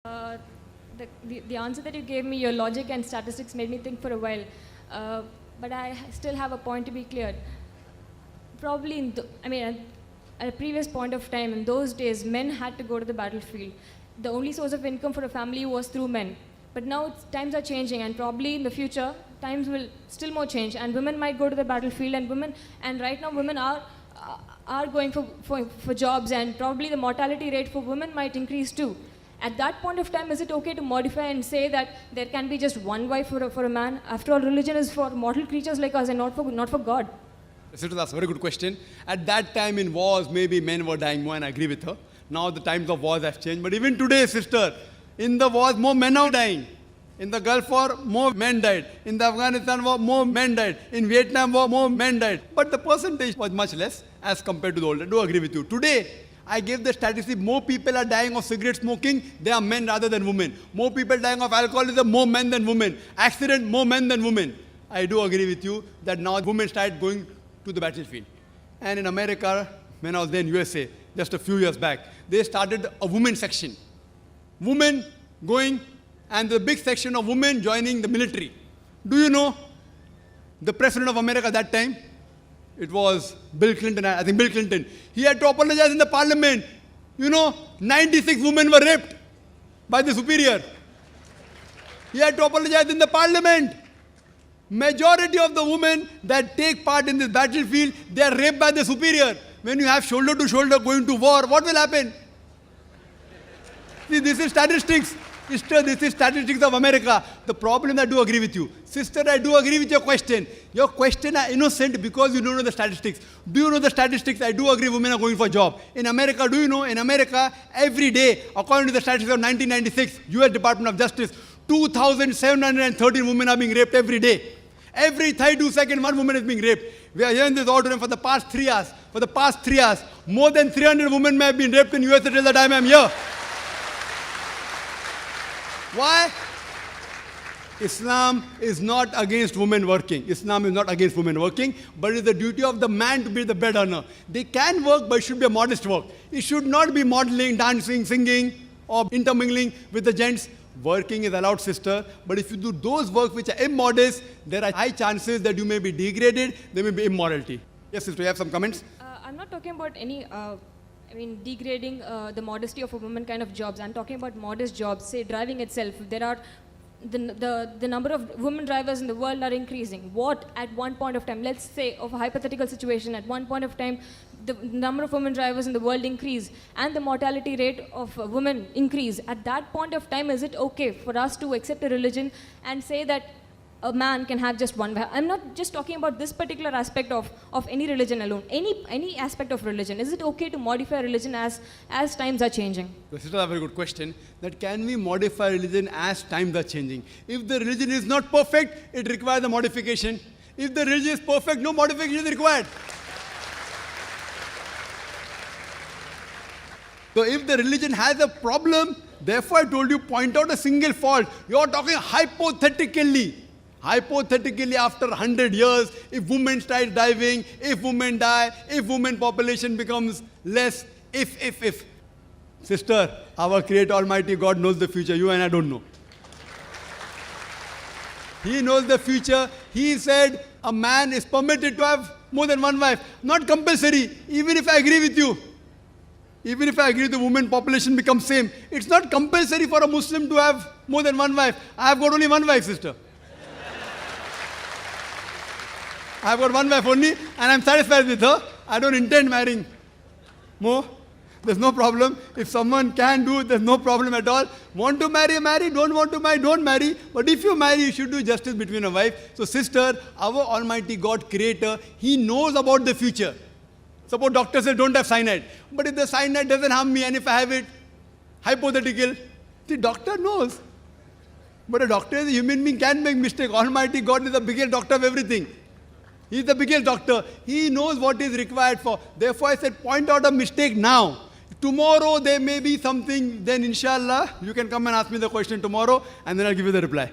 Uh, the answer that you gave me, your logic and statistics made me think for a while. But I still have a point to be cleared. Probably, at a previous point of time, in those days, men had to go to the battlefield. The only source of income for a family was through men. But now times are changing, and probably in the future, times will still more change, and women might go to the battlefield, and right now women are going for jobs, and probably the mortality rate for women might increase too. At that point of time, is it okay to modify and say that there can be just one wife for a man? After all, religion is for mortal creatures like us and not for God. Sister, that's a very good question. At that time in wars, maybe men were dying more, and I agree with her. Now the times of wars have changed. But even today, sister, in the wars, more men are dying. In the Gulf War, more men died. In the Afghanistan War, more men died. In Vietnam War, more men died. But the percentage was much less as compared to the old. I do agree with you. Today, I gave the statistic, more people are dying of cigarette smoking, they are men rather than women. More people dying of alcoholism, more men than women. Accident, more men than women. I do agree with you that now women started going to the battlefield. And in America, when I was there in USA, just a few years back, they started a women section. Women going, and the big section of women joining the military. Do you know the President of America at that time? It was Bill Clinton, I think Bill Clinton. He had to apologize in the parliament. 96 women were raped by the superior. He had to apologize in the parliament. Majority of the women that take part in this battlefield, they are raped by the superior. When you have shoulder to shoulder going to war, what will happen? See, this is statistics. Sister, this is statistics of America. The problem, I do agree with you. Sister, I do agree with your question. Your question are innocent because you don't know the statistics. Do you know the statistics? I do agree women are going for a job. In America, do you know, in America, every day, according to the statistics of 1996, US Department of Justice, 2,713 women are being raped every day. Every 32 seconds, one woman is being raped. We are here in this auditorium for the past 3 hours. For the past 3 hours, more than 300 women may have been raped in US until the time I am here. Why? Islam is not against women working. Islam is not against women working, but it is the duty of the man to be the bread earner. They can work, but it should be a modest work. It should not be modeling, dancing, singing, or intermingling with the gents. Working is allowed, sister, but if you do those work which are immodest, there are high chances that you may be degraded, there may be immorality. Yes, sister, you have some comments? I'm not talking about any degrading the modesty of a woman kind of jobs. I'm talking about modest jobs, say driving itself. There are the number of women drivers in the world are increasing. What at one point of time, let's say of a hypothetical situation, at one point of time, the number of women drivers in the world increase and the mortality rate of women increase. At that point of time, is it okay for us to accept a religion and say that a man can have just one wife? I'm not just talking about this particular aspect of any religion alone. Any aspect of religion. Is it okay to modify religion as times are changing? This is a very good question. That can we modify religion as times are changing? If the religion is not perfect, it requires a modification. If the religion is perfect, no modification is required. So if the religion has a problem, therefore I told you, point out a single fault. You are talking hypothetically. Hypothetically, after 100 years, if women start diving, if women die, if women population becomes less, if. Sister, our Creator Almighty God knows the future. You and I don't know. He knows the future. He said a man is permitted to have more than one wife. Not compulsory, even if I agree with you. Even if I agree the women population becomes same, it's not compulsory for a Muslim to have more than one wife. I have got only one wife, sister. I have got one wife only, and I'm satisfied with her. I don't intend marrying more. There's no problem. If someone can do it, there's no problem at all. Want to marry, marry. Don't want to marry, don't marry. But if you marry, you should do justice between a wife. So sister, our Almighty God, Creator, He knows about the future. Suppose doctor says don't have cyanide. But if the cyanide doesn't harm me and if I have it, hypothetical, the doctor knows. But a doctor is a human being, can make mistake. Almighty God is the biggest doctor of everything. He is the biggest doctor. He knows what is required for. Therefore I said point out a mistake now. Tomorrow there may be something, then inshallah you can come and ask me the question tomorrow and then I'll give you the reply.